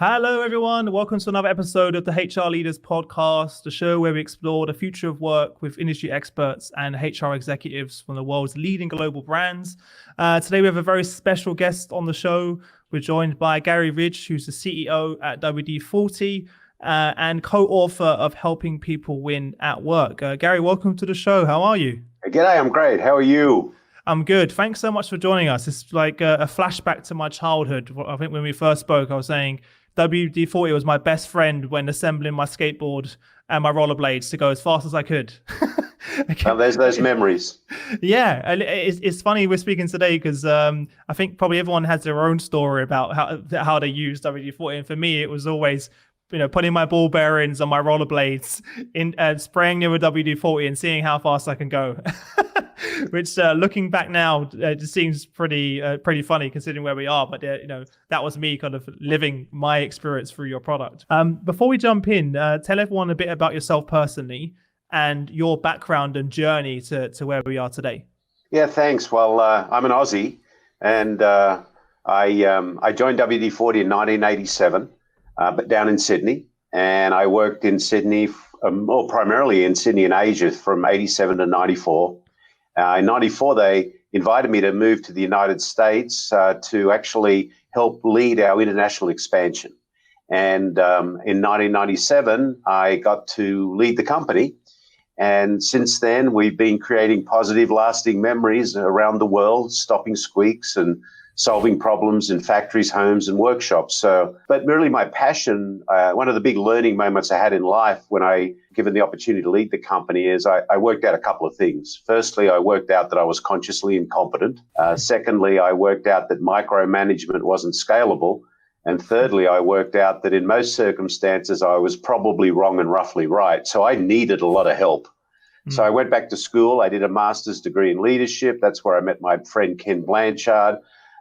Hello, everyone. Welcome to another episode of the HR Leaders Podcast, the show where we explore the future of work with industry experts and HR executives from the world's leading global brands. Today, we have a very special guest on the show. We're joined by Garry Ridge, who's the CEO at WD-40 and co-author of Helping People Win at Work. Garry, welcome to the show. How are you? G'day, I'm great. How are you? I'm good. Thanks so much for joining us. It's like a flashback to my childhood. I think when we first spoke, I was saying WD-40 was my best friend when assembling my skateboard and my rollerblades to go as fast as I could. There's those memories. Yeah, and it's funny we're speaking today because I think probably everyone has their own story about how they use WD-40. And for me, it was always putting my ball bearings on my rollerblades, spraying near a WD-40 and seeing how fast I can go. Which, looking back now, just seems pretty funny considering where we are. But that was me kind of living my experience through your product. Before we jump in, tell everyone a bit about yourself personally and your background and journey to where we are today. Yeah, thanks. Well, I'm an Aussie, and I joined WD-40 in 1987, but down in Sydney, and I worked in Sydney, primarily in Sydney and Asia, from 87 to 94. In 94, they invited me to move to the United States to actually help lead our international expansion. And in 1997, I got to lead the company. And since then, we've been creating positive, lasting memories around the world, stopping squeaks and solving problems in factories, homes, and workshops. But really my passion, one of the big learning moments I had in life when I given the opportunity to lead the company is I worked out a couple of things. Firstly, I worked out that I was consciously incompetent. Secondly, I worked out that micromanagement wasn't scalable. And thirdly, I worked out that in most circumstances, I was probably wrong and roughly right. So I needed a lot of help. So I went back to school. I did a master's degree in leadership. That's where I met my friend Ken Blanchard.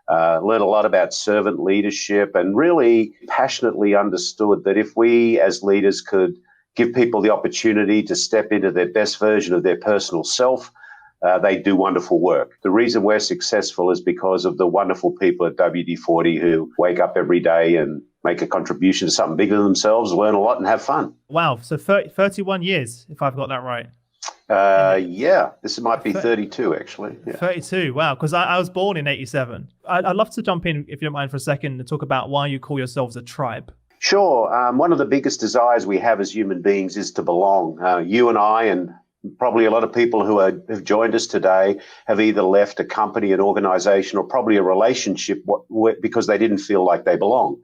Learned a lot about servant leadership and really passionately understood that if we as leaders could give people the opportunity to step into their best version of their personal self, they do wonderful work. The reason we're successful is because of the wonderful people at WD-40 who wake up every day and make a contribution to something bigger than themselves, learn a lot and have fun. Wow. So 31 years, if I've got that right. Yeah, this might be 32 actually. Yeah. 32, wow, because I was born in 87. I'd love to jump in, if you don't mind, for a second and talk about why you call yourselves a tribe. Sure. One of the biggest desires we have as human beings is to belong. You and I and probably a lot of people who have joined us today have either left a company, an organization, or probably a relationship because they didn't feel like they belong.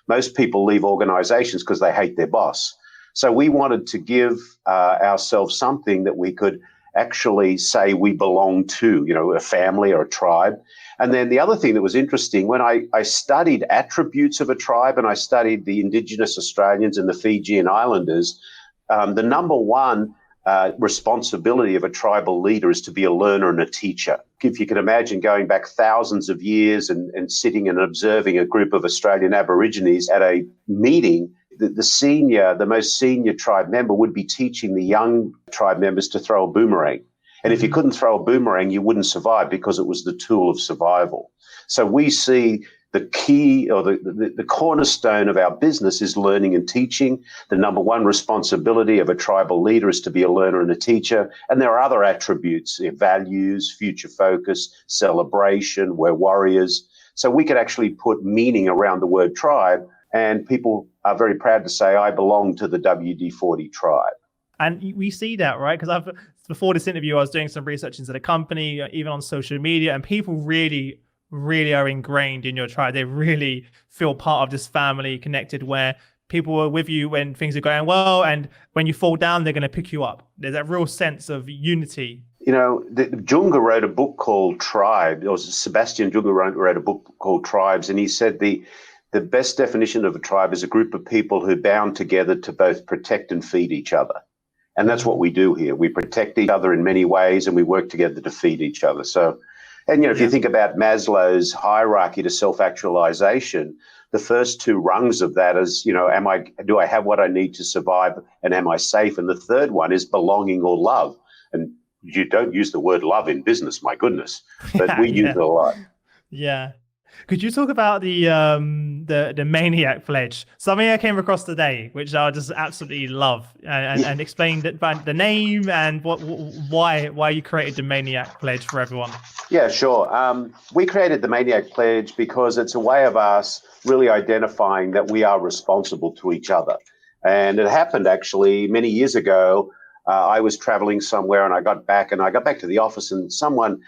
Most people leave organizations because they hate their boss. So we wanted to give ourselves something that we could actually say we belong to, a family or a tribe. And then the other thing that was interesting, when I studied attributes of a tribe and I studied the Indigenous Australians and the Fijian Islanders, the number one responsibility of a tribal leader is to be a learner and a teacher. If you can imagine going back thousands of years and sitting and observing a group of Australian Aborigines at a meeting, the most senior tribe member would be teaching the young tribe members to throw a boomerang. And if you couldn't throw a boomerang, you wouldn't survive because it was the tool of survival. So we see the key or the cornerstone of our business is learning and teaching. The number one responsibility of a tribal leader is to be a learner and a teacher. And there are other attributes, values, future focus, celebration, we're warriors. So we could actually put meaning around the word tribe. And people are very proud to say, I belong to the WD-40 tribe. And we see that, right? Because before this interview, I was doing some research into the company, even on social media, and people really are ingrained in your tribe. They really feel part of this family, connected, where people are with you when things are going well, and when you fall down, they're going to pick you up. There's that real sense of unity. Junga wrote a book called Tribe. It was Sebastian Junga wrote a book called Tribes, and he said the best definition of a tribe is a group of people who bound together to both protect and feed each other. And that's what we do here. We protect each other in many ways, and we work together to feed each other. If you think about Maslow's hierarchy to self-actualization, the first two rungs of that is, do I have what I need to survive, and am I safe? And the third one is belonging or love. And you don't use the word love in business, my goodness, but we use it a lot. Yeah. Could you talk about the maniac pledge? Something I came across today, which I just absolutely love, and explain about the name and why you created the maniac pledge for everyone. Yeah, sure. We created the Maniac Pledge because it's a way of us really identifying that we are responsible to each other. And it happened actually many years ago. I was traveling somewhere and I got back to the office, and someone,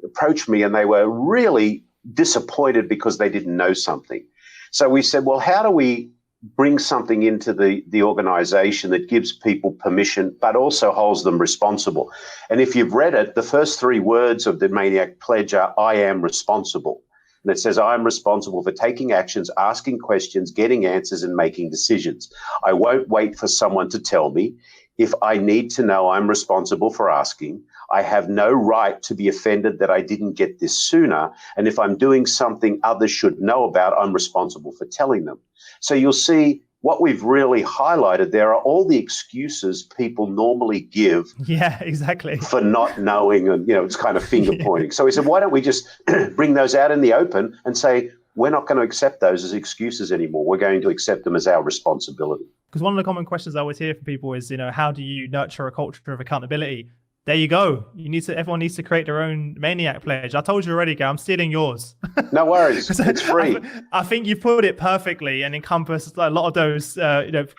approached me, and they were really disappointed because they didn't know something. So we said, well, how do we bring something into the organization that gives people permission but also holds them responsible? And if you've read it, the first three words of the Maniac Pledge are I am responsible. And it says, I am responsible for taking actions, asking questions, getting answers, and making decisions. I won't wait for someone to tell me. If I need to know, I'm responsible for asking. I have no right to be offended that I didn't get this sooner. And if I'm doing something others should know about, I'm responsible for telling them. So you'll see what we've really highlighted there are all the excuses people normally give. Yeah, exactly. For not knowing, and it's kind of finger pointing. So we said, why don't we just bring those out in the open and say, we're not going to accept those as excuses anymore. We're going to accept them as our responsibility. Because one of the common questions I always hear from people is, how do you nurture a culture of accountability? There you go. Everyone needs to create their own Maniac Pledge. I told you already, Garry, I'm stealing yours. No worries. It's free. I think you put it perfectly and encompassed a lot of those,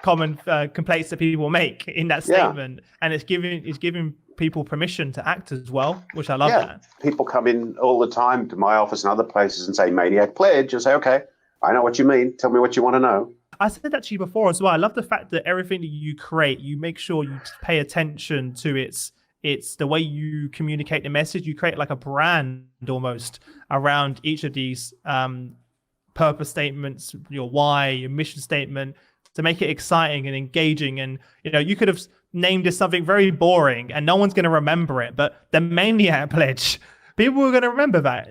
common complaints that people make in that statement. Yeah. And it's giving people permission to act as well, which I love that. People come in all the time to my office and other places and say Maniac Pledge. I say, okay, I know what you mean. Tell me what you want to know. I said that to you before as well. I love the fact that everything that you create, you make sure you pay attention to it's the way you communicate the message. You create like a brand almost around each of these purpose statements, your why, your mission statement, to make it exciting and engaging. And you could have named this something very boring and no one's going to remember it, but the Maniac Pledge, people are going to remember that.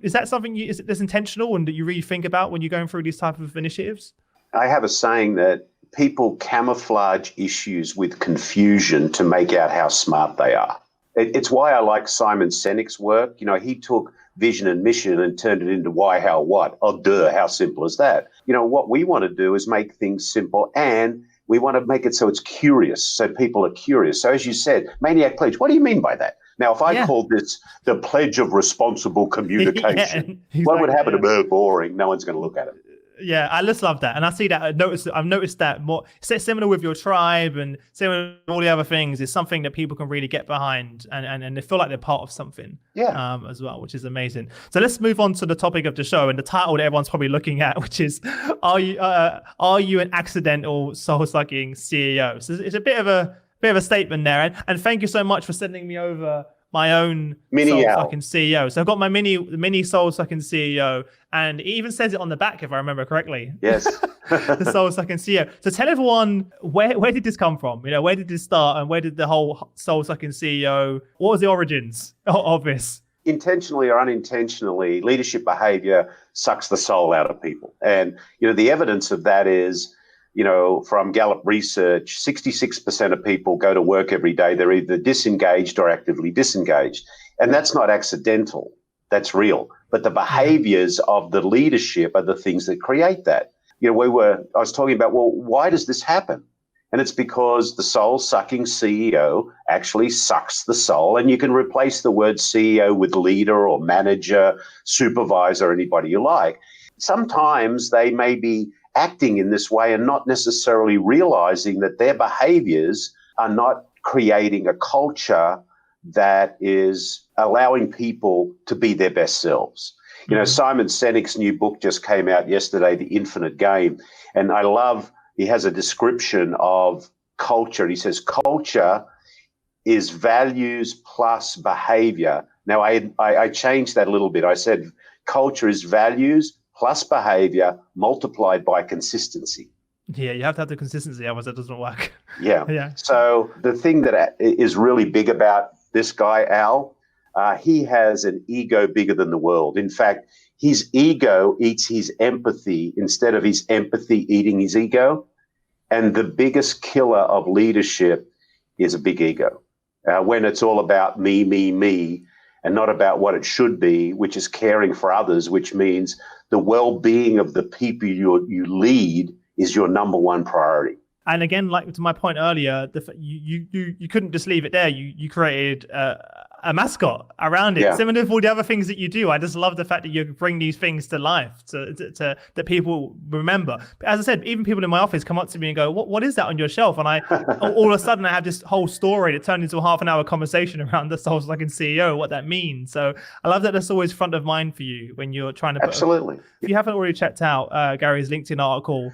Is that something that's intentional and that you really think about when you're going through these type of initiatives? I have a saying that people camouflage issues with confusion to make out how smart they are. It's why I like Simon Sinek's work. He took vision and mission and turned it into why, how, what. Oh, duh, how simple is that? What we want to do is make things simple, and we want to make it so it's curious, so people are curious. So as you said, Maniac Pledge, what do you mean by that? Now, if I called this the Pledge of Responsible Communication, what would happen? Boring. No one's going to look at it. Yeah, I just love that. And I see that. I've noticed that more. It's similar with your tribe and similar with all the other things. It's something that people can really get behind and they feel like they're part of something as well, which is amazing. So let's move on to the topic of the show and the title that everyone's probably looking at, which is, are you an accidental soul-sucking CEO? So it's a bit of a statement there. And thank you so much for sending me over my own soul-sucking CEO. So I've got my mini soul-sucking CEO, and it even says it on the back, if I remember correctly. Yes. The soul-sucking CEO. So tell everyone, where did this come from? Where did this start, and where did the whole soul-sucking CEO, what was the origins of this? Intentionally or unintentionally, leadership behavior sucks the soul out of people. And, the evidence of that is, from Gallup research, 66% of people go to work every day. They're either disengaged or actively disengaged. And that's not accidental. That's real. But the behaviors of the leadership are the things that create that. I was talking about, well, why does this happen? And it's because the soul-sucking CEO actually sucks the soul. And you can replace the word CEO with leader or manager, supervisor, anybody you like. Sometimes they may be acting in this way and not necessarily realizing that their behaviors are not creating a culture that is allowing people to be their best selves. Simon Sinek's new book just came out yesterday, The Infinite Game. And I love, he has a description of culture. He says, culture is values plus behavior. Now, I changed that a little bit. I said, culture is values plus behavior multiplied by consistency. Yeah, you have to have the consistency, otherwise it doesn't work. Yeah. So the thing that is really big about this guy, Al, he has an ego bigger than the world. In fact, his ego eats his empathy instead of his empathy eating his ego. And the biggest killer of leadership is a big ego. When it's all about me, and not about what it should be, which is caring for others, which means the well-being of the people you lead is your number one priority. And again, like to my point earlier, you couldn't just leave it there. You created a mascot around it. Yeah. Similar to all the other things that you do. I just love the fact that you bring these things to life to that people remember. But as I said, even people in my office come up to me and go, "What is that on your shelf?" And I all of a sudden I have this whole story that turned into a half an hour conversation around the soul-sucking CEO, what that means. So I love that that's always front of mind for you when you're trying to Absolutely. If you haven't already checked out Gary's LinkedIn article,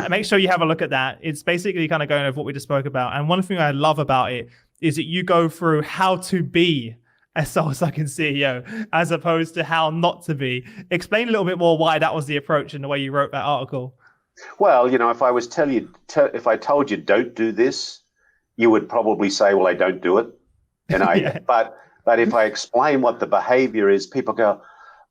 make sure you have a look at that. It's basically kind of going over what we just spoke about. And one thing I love about it is that you go through how to be a soul-sucking CEO as opposed to how not to be. Explain a little bit more why that was the approach and the way you wrote that article. Well, if I was if I told you don't do this, you would probably say, well, I don't do it. And Yeah. but if I explain what the behavior is, people go,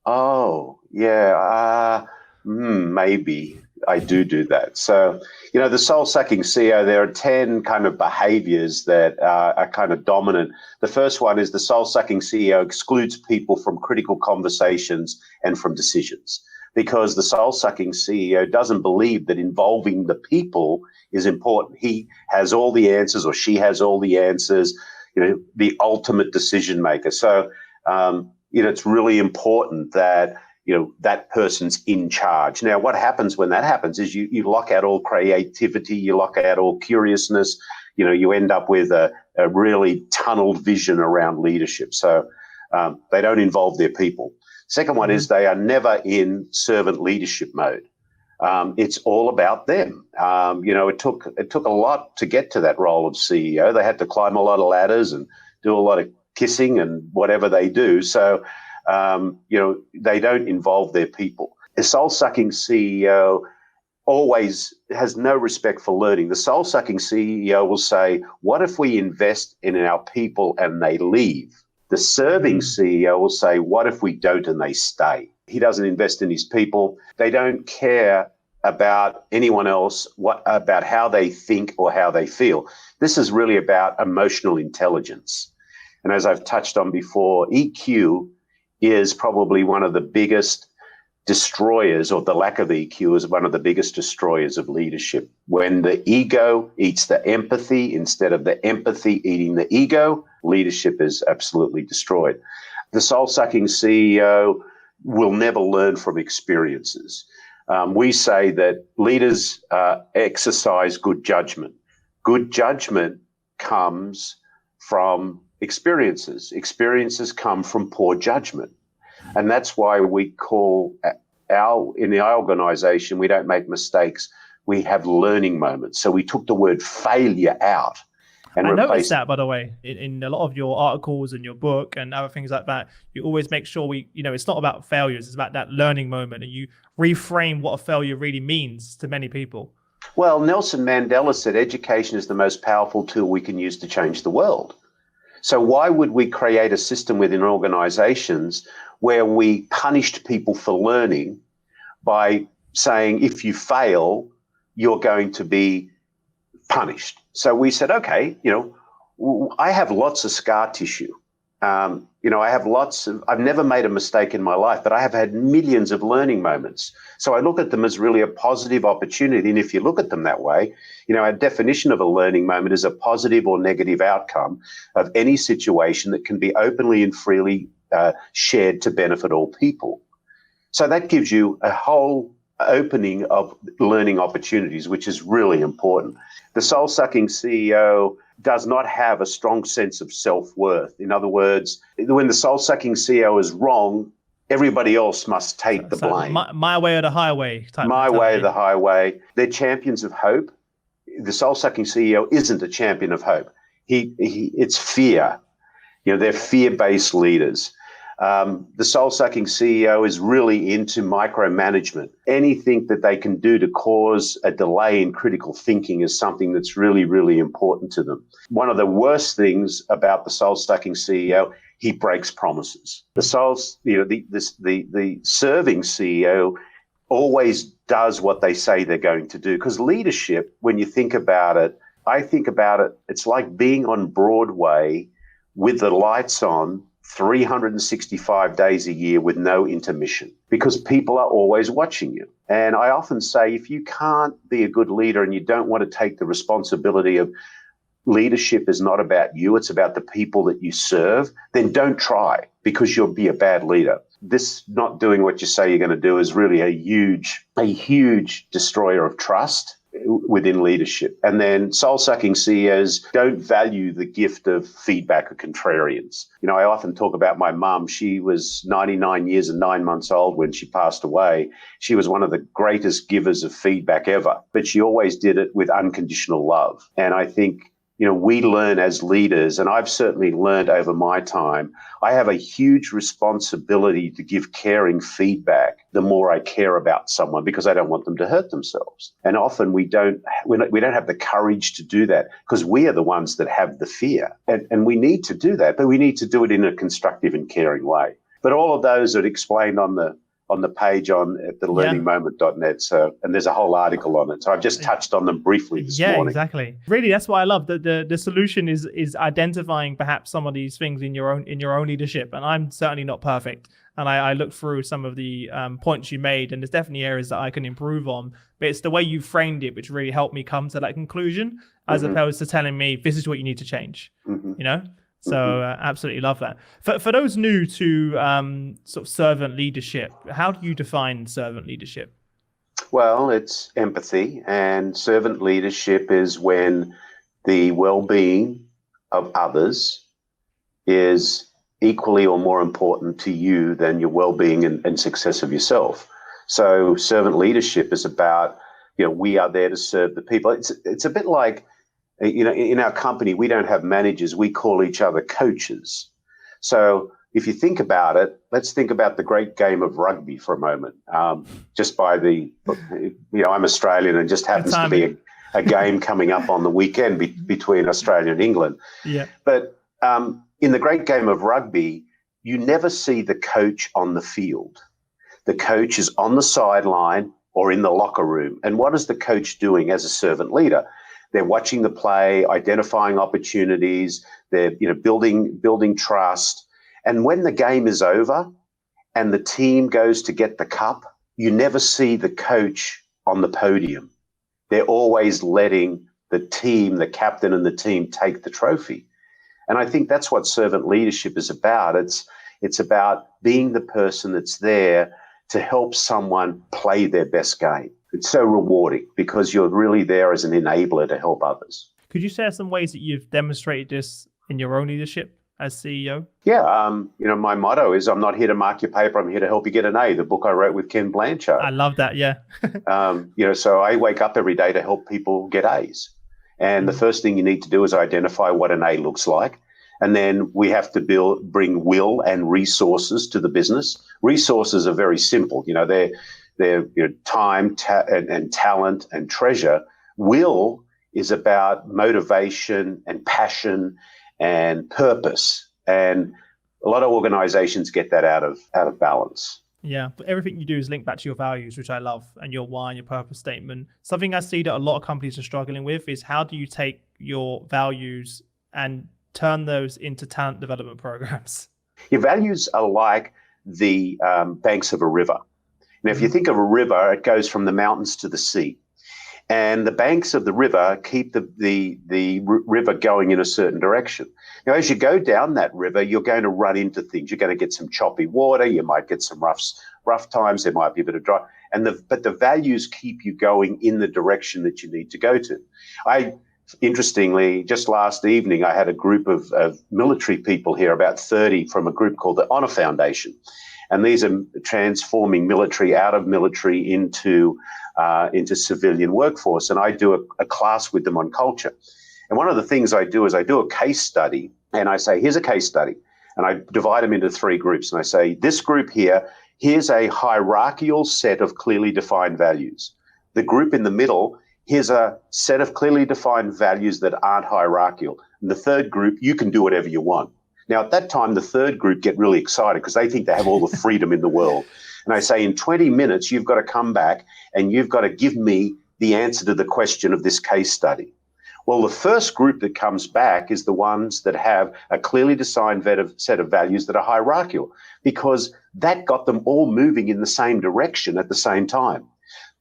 oh, yeah, maybe I do that. So, the soul-sucking CEO, there are 10 kind of behaviors that are kind of dominant. The first one is the soul-sucking CEO excludes people from critical conversations and from decisions, because the soul-sucking CEO doesn't believe that involving the people is important. He has all the answers, or she has all the answers, the ultimate decision maker. So, it's really important that that person's in charge. Now, what happens when that happens is you lock out all creativity, you lock out all curiousness, you end up with a really tunneled vision around leadership. So they don't involve their people. Second one is they are never in servant leadership mode. It's all about them. It took a lot to get to that role of CEO. They had to climb a lot of ladders and do a lot of kissing and whatever they do. So, they don't involve their people. A soul-sucking CEO always has no respect for learning. The soul-sucking CEO will say, what if we invest in our people and they leave? The serving CEO will say, what if we don't and they stay? He doesn't invest in his people. They don't care about anyone else, about how they think or how they feel. This is really about emotional intelligence. And as I've touched on before, EQ is probably one of the biggest destroyers, or the lack of EQ is one of the biggest destroyers of leadership. When the ego eats the empathy instead of the empathy eating the ego, leadership is absolutely destroyed. The soul-sucking CEO will never learn from experiences. We say that leaders exercise good judgment. Good judgment comes from experiences. Experiences come from poor judgment. And that's why we call in our organization, we don't make mistakes. We have learning moments. So we took the word failure out. And I noticed that, by the way, in a lot of your articles and your book and other things like that, you always make sure it's not about failures. It's about that learning moment. And you reframe what a failure really means to many people. Well, Nelson Mandela said education is the most powerful tool we can use to change the world. So why would we create a system within organizations where we punished people for learning by saying, if you fail, you're going to be punished? So we said, okay, I have lots of scar tissue. I've never made a mistake in my life, but I have had millions of learning moments. So I look at them as really a positive opportunity. And if you look at them that way, our definition of a learning moment is a positive or negative outcome of any situation that can be openly and freely shared to benefit all people. So that gives you a whole opening of learning opportunities, which is really important. The soul-sucking CEO does not have a strong sense of self-worth. In other words, when the soul-sucking CEO is wrong, everybody else must take the blame. My way or the highway type. My way or the highway. They're champions of hope. The soul-sucking CEO isn't a champion of hope. It's fear. They're fear-based leaders. The soul-sucking CEO is really into micromanagement. Anything that they can do to cause a delay in critical thinking is something that's really, really important to them. One of the worst things about the soul-sucking CEO, he breaks promises. The serving CEO always does what they say they're going to do. Because leadership, when you think about it, I think about it, it's like being on Broadway with the lights on 365 days a year with no intermission because people are always watching you. And I often say, if you can't be a good leader and you don't want to take the responsibility of leadership is not about you, it's about the people that you serve, then don't try because you'll be a bad leader. This not doing what you say you're going to do is really a huge destroyer of trust within leadership. And then soul-sucking CEOs don't value the gift of feedback or contrarians. You know, I often talk about my mum. She was 99 years and 9 months old when she passed away. She was one of the greatest givers of feedback ever, but she always did it with unconditional love. And I think, you know, we learn as leaders, and I've certainly learned over my time, I have a huge responsibility to give caring feedback the more I care about someone because I don't want them to hurt themselves. And often we don't have the courage to do that because we are the ones that have the fear. And we need to do that, but we need to do it in a constructive and caring way. But all of those are explained on the page at the learningmoment.net. So, and there's a whole article on it. So I've just touched on them briefly this morning. Yeah, exactly. Really, that's what I love. The solution is identifying perhaps some of these things in your own leadership. And I'm certainly not perfect. And I looked through some of the points you made, and there's definitely areas that I can improve on. But it's the way you framed it which really helped me come to that conclusion, as opposed to telling me this is what you need to change. You know. So absolutely love that. For those new to sort of servant leadership, how do you define servant leadership? Well, it's empathy, and servant leadership is when the well-being of others is equally or more important to you than your well-being and success of yourself. So servant leadership is about, you know, we are there to serve the people. It's a bit like, you know, in our company, we don't have managers. We call each other coaches. So if you think about it, let's think about the great game of rugby for a moment. Just by the, you know, I'm Australian and just happens to be a game coming up on the weekend between Australia and England. Yeah. But in the great game of rugby, you never see the coach on the field. The coach is on the sideline or in the locker room. And what is the coach doing as a servant leader? They're watching the play, identifying opportunities. They're, you know, building trust. And when the game is over and the team goes to get the cup, you never see the coach on the podium. They're always letting the team, the captain and the team, take the trophy. And I think that's what servant leadership is about. It's about being the person that's there to help someone play their best game. It's so rewarding because you're really there as an enabler to help others. Could you share some ways that you've demonstrated this in your own leadership as CEO? Yeah, you know, my motto is I'm not here to mark your paper, I'm here to help you get an A, the book I wrote with Ken Blanchard. I love that, yeah. You know, so I wake up every day to help people get A's. And the first thing you need to do is identify what an A looks like. And then we have to bring will and resources to the business. Resources are very simple. You know, they're you know, time and talent and treasure. Will is about motivation and passion and purpose. And a lot of organizations get that out of balance. Yeah, but everything you do is linked back to your values, which I love, and your why and your purpose statement. Something I see that a lot of companies are struggling with is how do you take your values and turn those into talent development programs? Your values are like the banks of a river. Now, if you think of a river, it goes from the mountains to the sea. And the banks of the river keep the river going in a certain direction. Now, as you go down that river, you're going to run into things. You're going to get some choppy water. You might get some rough times. There might be a bit of dry. But the values keep you going in the direction that you need to go to. Interestingly, just last evening, I had a group of military people here, about 30, from a group called the Honor Foundation. And these are transforming military out of military into civilian workforce. And I do a class with them on culture. And one of the things I do is I do a case study, and I say, here's a case study. And I divide them into 3 groups. And I say, this group here, here's a hierarchical set of clearly defined values. The group in the middle, here's a set of clearly defined values that aren't hierarchical. And the third group, you can do whatever you want. Now, at that time, the third group get really excited because they think they have all the freedom in the world. And I say, in 20 minutes, you've got to come back and you've got to give me the answer to the question of this case study. Well, the first group that comes back is the ones that have a clearly defined set of values that are hierarchical, because that got them all moving in the same direction at the same time.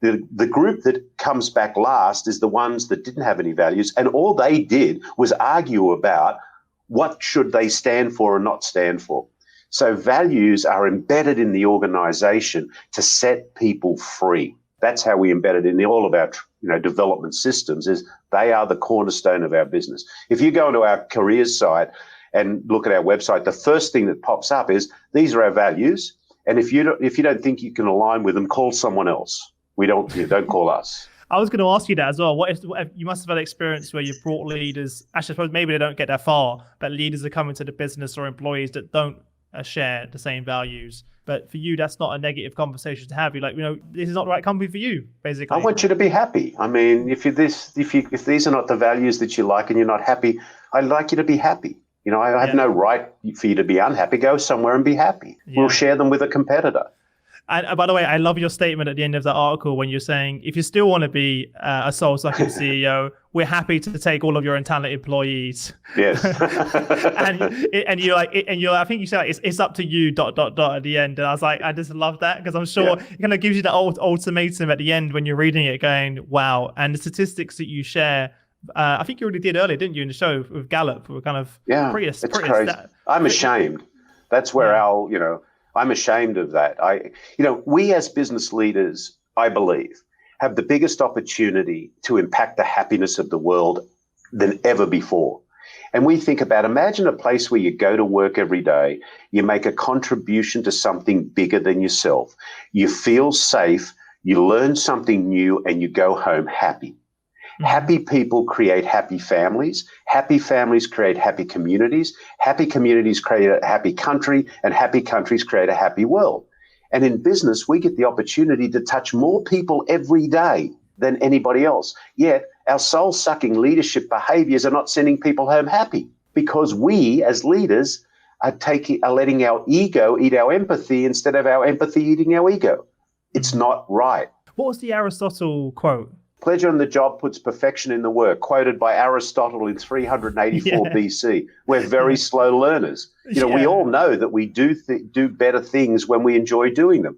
The group that comes back last is the ones that didn't have any values, and all they did was argue about what should they stand for or not stand for. So values are embedded in the organization to set people free. That's how we embed it in all of our development systems, is they are the cornerstone of our business. If you go into our careers site and look at our website, the first thing that pops up is these are our values. And if you don't think you can align with them, call someone else. Don't call us. I was going to ask you that as well. What if you must have had experience where you've brought leaders, actually I suppose maybe they don't get that far, but leaders are coming to the business or employees that don't share the same values. But for you, that's not a negative conversation to have. You're like, this is not the right company for you, basically. I want you to be happy. I mean, if these are not the values that you like and you're not happy, I'd like you to be happy. I have no right for you to be unhappy. Go somewhere and be happy. Yeah. We'll share them with a competitor. And by the way, I love your statement at the end of the article when you're saying, if you still want to be a soul-sucking CEO, we're happy to take all of your untalented employees. Yes. and you're like, I think you said like, it's up to you, ... at the end. And I was like, I just love that, because I'm sure it kind of gives you the ultimatum at the end when you're reading it going, wow. And the statistics that you share, I think you already did earlier, didn't you, in the show with Gallup? Were kind of pretty crazy. I'm ashamed. That's where I'm ashamed of that. We as business leaders, I believe, have the biggest opportunity to impact the happiness of the world than ever before. And we think about, imagine a place where you go to work every day, you make a contribution to something bigger than yourself, you feel safe, you learn something new, and you go home happy. Happy people create happy families create happy communities create a happy country, and happy countries create a happy world. And in business, we get the opportunity to touch more people every day than anybody else. Yet our soul-sucking leadership behaviors are not sending people home happy, because we as leaders are letting our ego eat our empathy instead of our empathy eating our ego. It's not right. What was the Aristotle quote? Pleasure in the job puts perfection in the work, quoted by Aristotle in 384 BC. We're very slow learners. We all know that we do better things when we enjoy doing them.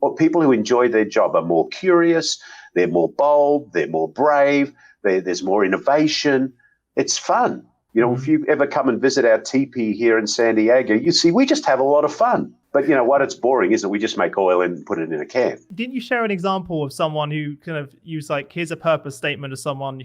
But people who enjoy their job are more curious, they're more bold, they're more brave, there's more innovation. It's fun. If you ever come and visit our teepee here in San Diego, you see we just have a lot of fun. But you know what? It's boring, isn't it? We just make oil and put it in a can. Didn't you share an example of someone who kind of used like, here's a purpose statement of someone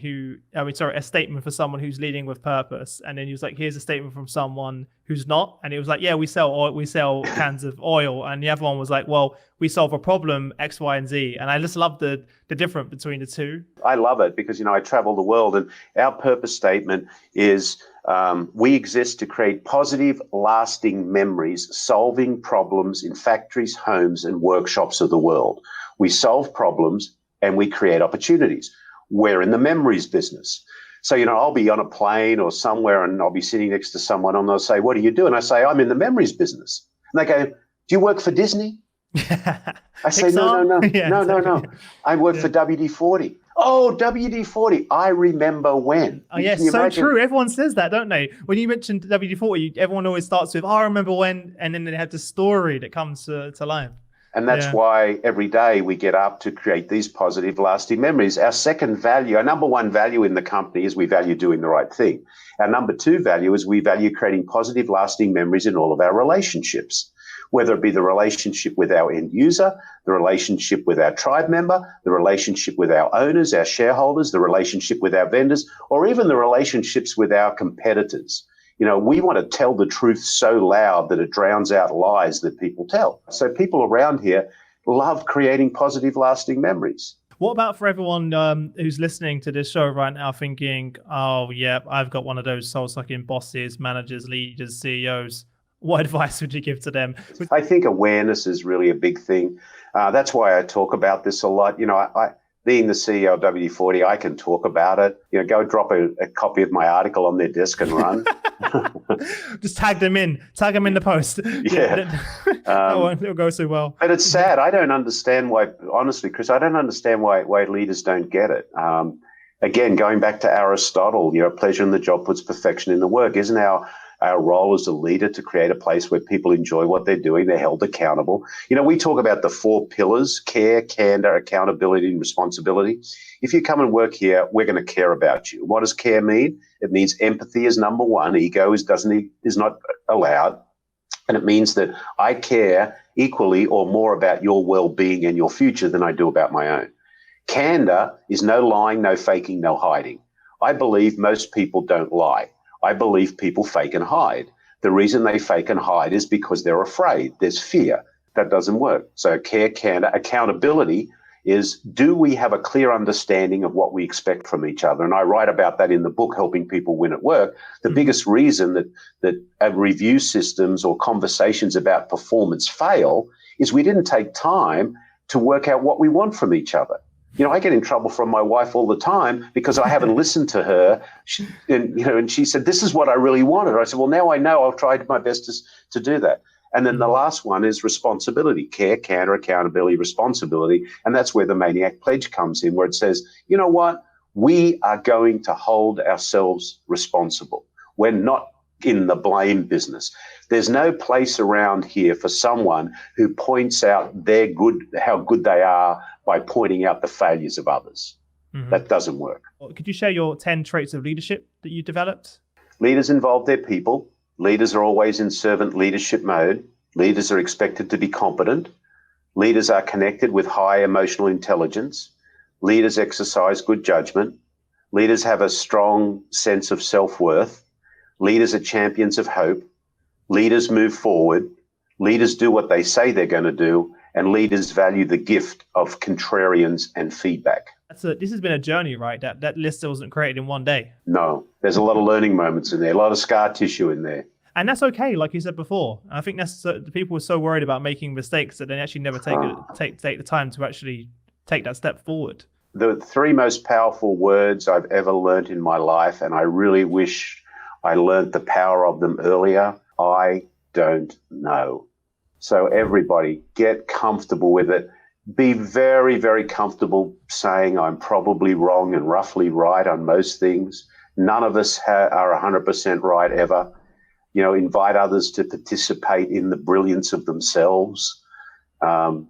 a statement for someone who's leading with purpose. And then he was like, here's a statement from someone who's not. And it was like, yeah, we sell oil, we sell cans of oil. And the other one was like, well, we solve a problem X, Y, and Z. And I just love the difference between the two. I love it because, I travel the world, and our purpose statement is we exist to create positive, lasting memories, solving problems in factories, homes, and workshops of the world. We solve problems and we create opportunities. We're in the memories business. So, I'll be on a plane or somewhere and I'll be sitting next to someone and they'll say, what do you do? And I say, I'm in the memories business. And they go, do you work for Disney? I say, no. Yeah, No. I work for WD-40. Oh, WD-40. I remember when. Oh, yeah, so true. Everyone says that, don't they? When you mentioned WD-40, everyone always starts with, I remember when, and then they have the story that comes to life. And that's why every day we get up to create these positive, lasting memories. Our second value, our number one value in the company is we value doing the right thing. Our number two value is we value creating positive, lasting memories in all of our relationships, whether it be the relationship with our end user, the relationship with our tribe member, the relationship with our owners, our shareholders, the relationship with our vendors, or even the relationships with our competitors. We want to tell the truth so loud that it drowns out lies that people tell. So people around here love creating positive, lasting memories. What about for everyone who's listening to this show right now thinking, oh, yeah, I've got one of those soul-sucking bosses, managers, leaders, CEOs. What advice would you give to them? I think awareness is really a big thing. That's why I talk about this a lot. Being the CEO of WD-40, I can talk about it. Go drop a copy of my article on their desk and run. Just tag them in the post. Yeah. It'll go so well. But it's sad. I don't understand why, honestly, Chris, I don't understand why leaders don't get it. again, going back to Aristotle, pleasure in the job puts perfection in the work. Isn't our role as a leader to create a place where people enjoy what they're doing, they're held accountable? We talk about the 4 pillars: care, candor, accountability, and responsibility. If you come and work here, we're going to care about you. What does care mean? It means empathy is number one. Ego is not allowed. And it means that I care equally or more about your well-being and your future than I do about my own. Candor is no lying, no faking, no hiding. I believe most people don't lie. I believe people fake and hide. The reason they fake and hide is because they're afraid. There's fear. That doesn't work. So care, candor, accountability is, do we have a clear understanding of what we expect from each other? And I write about that in the book, Helping People Win at Work. The biggest reason that review systems or conversations about performance fail is we didn't take time to work out what we want from each other. I get in trouble from my wife all the time because I haven't listened to her. And she said, this is what I really wanted. I said, well, now I know. I'll try my best to do that. And then the last one is responsibility: care, candor, accountability, responsibility. And that's where the Maniac Pledge comes in, where it says, you know what? We are going to hold ourselves responsible. We're not in the blame business. There's no place around here for someone who points out how good they are by pointing out the failures of others. That doesn't work. Could you share your 10 traits of leadership that you developed? Leaders involve their people. Leaders are always in servant leadership mode. Leaders are expected to be competent. Leaders are connected with high emotional intelligence. Leaders exercise good judgment. Leaders have a strong sense of self-worth. Leaders are champions of hope. Leaders move forward. Leaders do what they say they're going to do. And leaders value the gift of contrarians and feedback. This has been a journey, right? That list wasn't created in one day. No, there's a lot of learning moments in there, a lot of scar tissue in there. And that's okay, like you said before. I think the people were so worried about making mistakes that they actually never take the time to actually take that step forward. The 3 most powerful words I've ever learned in my life, and I really wish I learned the power of them earlier: I don't know. So everybody, get comfortable with it. Be very, very comfortable saying I'm probably wrong and roughly right on most things. None of us are 100% right ever. Invite others to participate in the brilliance of themselves. I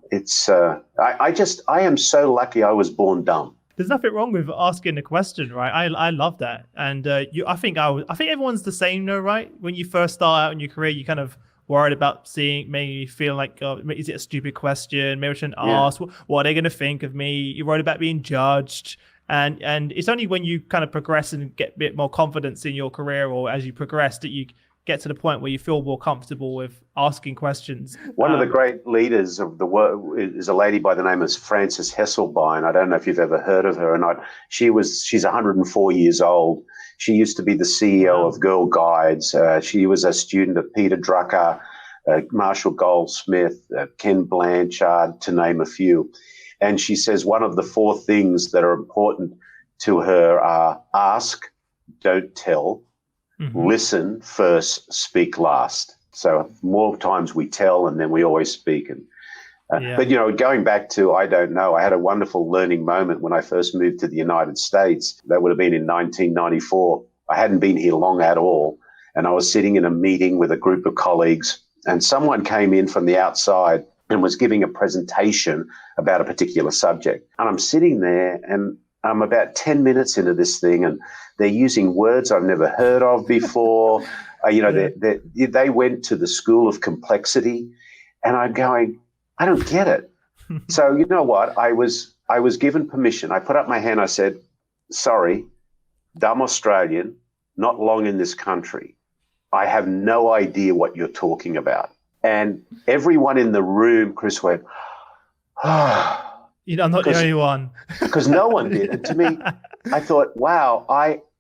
am so lucky I was born dumb. There's nothing wrong with asking a question, right? I love that. And I think everyone's the same though, right? When you first start out in your career, you kind of worried about maybe feel like, is it a stupid question? Maybe I shouldn't ask. What are they going to think of me? You're worried about being judged. And it's only when you kind of progress and get a bit more confidence in your career, or as you progress, that you get to the point where you feel more comfortable with asking questions. One of the great leaders of the world is a lady by the name of Frances Hesselbein. I don't know if you've ever heard of her or not. She's 104 years old. She used to be the CEO of Girl Guides. She was a student of Peter Drucker, Marshall Goldsmith, Ken Blanchard, to name a few. And she says one of the 4 things that are important to her are ask, don't tell, listen first, speak last. So more times we tell and then we always speak. But, going back to I don't know, I had a wonderful learning moment when I first moved to the United States. That would have been in 1994. I hadn't been here long at all. And I was sitting in a meeting with a group of colleagues, and someone came in from the outside and was giving a presentation about a particular subject. And I'm sitting there and I'm about 10 minutes into this thing, and they're using words I've never heard of before. They went to the school of complexity, and I'm going, I don't get it. So you know what? I was given permission. I put up my hand. I said, sorry, dumb Australian, not long in this country. I have no idea what you're talking about. And everyone in the room, Chris, went, I'm not the only one. Because no one did. And to me, I thought, wow,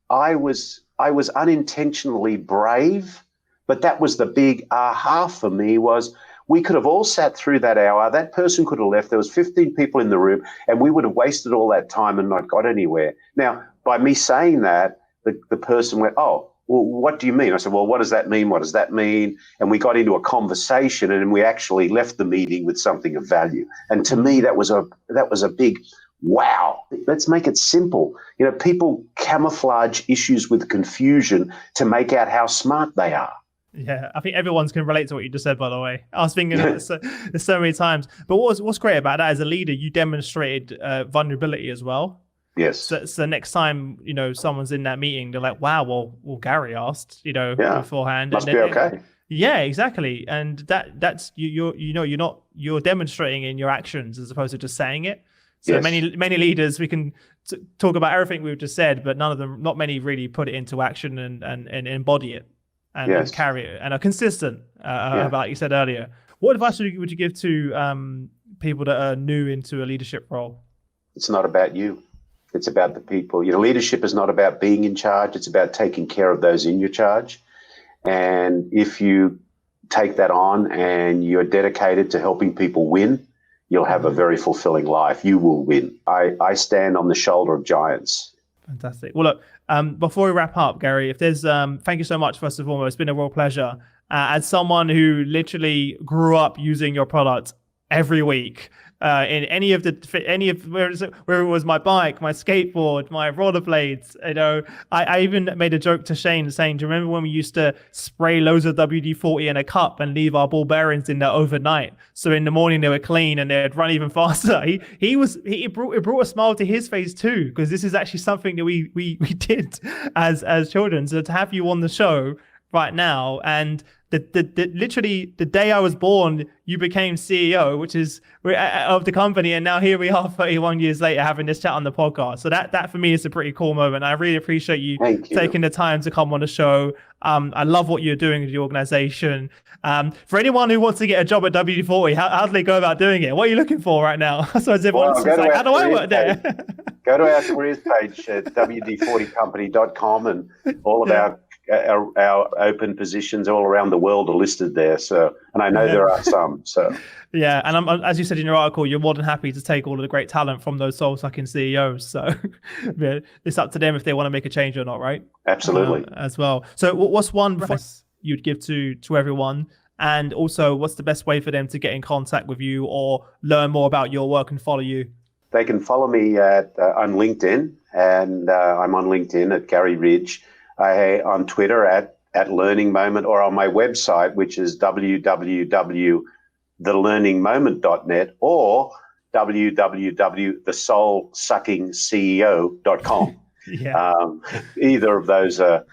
I was unintentionally brave, but that was the big aha for me, was we could have all sat through that hour. That person could have left. There was 15 people in the room, and we would have wasted all that time and not got anywhere. Now, by me saying that, the person went, oh, well, what do you mean? I said, well, what does that mean? What does that mean? And we got into a conversation, and we actually left the meeting with something of value. And to me, that was a big wow, let's make it simple. People camouflage issues with confusion to make out how smart they are. Yeah, I think everyone's can relate to what you just said, by the way. I was thinking of it so many times. But what's great about that, as a leader, you demonstrated vulnerability as well. Yes. So next time, someone's in that meeting, they're like, wow, well Garry asked, beforehand. Must be okay. Yeah, exactly. And that's you're demonstrating in your actions as opposed to just saying it. So yes. many leaders, we can talk about everything we've just said, but not many really put it into action and embody it and carry it and are consistent, about you said earlier. What advice would you give to people that are new into a leadership role? It's not about you. It's about the people. Leadership is not about being in charge. It's about taking care of those in your charge. And if you take that on and you're dedicated to helping people win, you'll have a very fulfilling life. You will win. I stand on the shoulder of giants. Fantastic. Well, look, before we wrap up, Garry, if there's, thank you so much, first of all. It's been a real pleasure. As someone who literally grew up using your product every week, in where it was my bike, my skateboard, my rollerblades, I even made a joke to Shane saying, do you remember when we used to spray loads of WD-40 in a cup and leave our ball bearings in there overnight, so in the morning they were clean and they'd run even faster? It brought a smile to his face too, because this is actually something that we did as children. So to have you on the show right now, and literally the day I was born, you became CEO, which is of the company, and now here we are 31 years later having this chat on the podcast. So that for me is a pretty cool moment. I really appreciate you taking the time to come on the show. I love what you're doing with the organization. For anyone who wants to get a job at WD-40, how do they go about doing it? What are you looking for right now? So as everyone's like, how do I work there? Go to our careers page at wd40company.com, and all of our open positions all around the world are listed there. So, and I know there are some. So yeah, and as you said in your article, you're more than happy to take all of the great talent from those soul-sucking CEOs. So yeah, it's up to them if they want to make a change or not, right? Absolutely. As well. So what's one advice you'd give to everyone? And also, what's the best way for them to get in contact with you or learn more about your work and follow you? They can follow me on LinkedIn, and I'm on LinkedIn at Garry Ridge. On Twitter at Learning Moment, or on my website, which is www.thelearningmoment.net or www.thesoulsuckingceo.com. Either of those are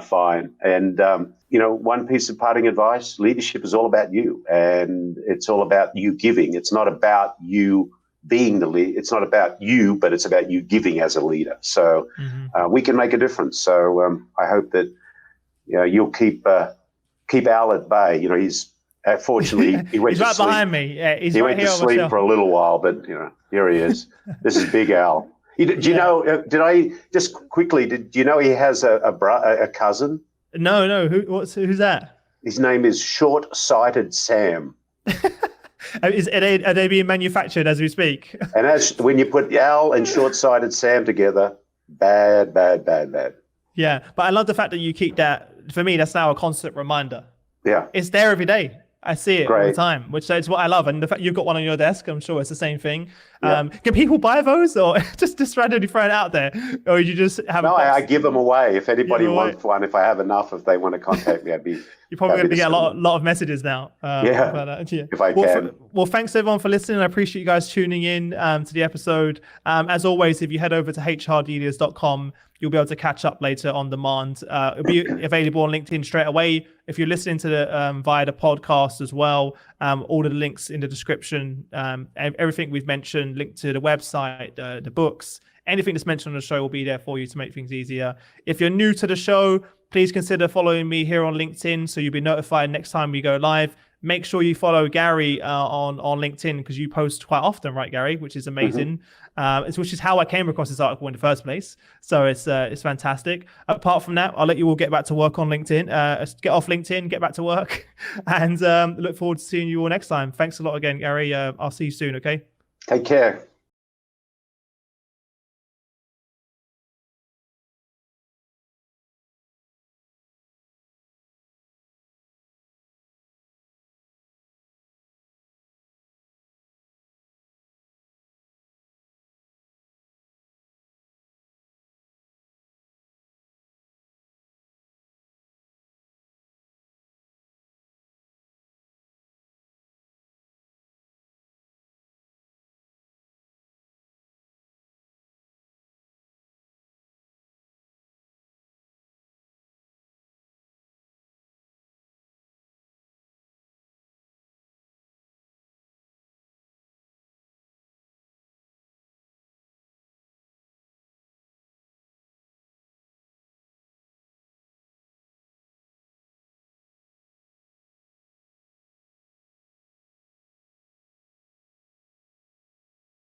fine. And, one piece of parting advice: leadership is all about you, and it's all about you giving. It's not about you being the lead. It's not about you, but it's about you giving as a leader. So we can make a difference. So I hope that you'll keep Al at bay. He's fortunately he went he's to right sleep. Behind me. Yeah, he went to sleep for a little while, but here he is. This is Big Al. Do you know? Did I just quickly? Do you know he has a cousin? No. Who's that? His name is Short-Sighted Sam. Are they being manufactured as we speak? And when you put Al and Short-Sighted Sam together, bad. Yeah, but I love the fact that you keep that. For me, that's now a constant reminder. Yeah, it's there every day. I see it all the time, which is what I love. And the fact you've got one on your desk, I'm sure it's the same thing. Can people buy those, or just randomly throw it out there, or you just have? No, I give them away. If anybody wants one, if I have enough, if they want to contact me, I'd be. You're probably going to get a lot of messages now. If I can. Well, thanks everyone for listening. I appreciate you guys tuning in to the episode. As always, if you head over to hrdealers.com, you'll be able to catch up later on demand. It'll be available on LinkedIn straight away. If you're listening to the via the podcast as well, all of the links in the description, everything we've mentioned, linked to the website, the books, anything that's mentioned on the show will be there for you to make things easier. If you're new to the show, please consider following me here on LinkedIn so you'll be notified next time we go live. Make sure you follow Garry on LinkedIn, because you post quite often, right, Garry? Which is amazing. Which is how I came across this article in the first place. So it's fantastic. Apart from that, I'll let you all get back to work on LinkedIn. Get off LinkedIn, get back to work, and look forward to seeing you all next time. Thanks a lot again, Garry. I'll see you soon. Okay. Take care.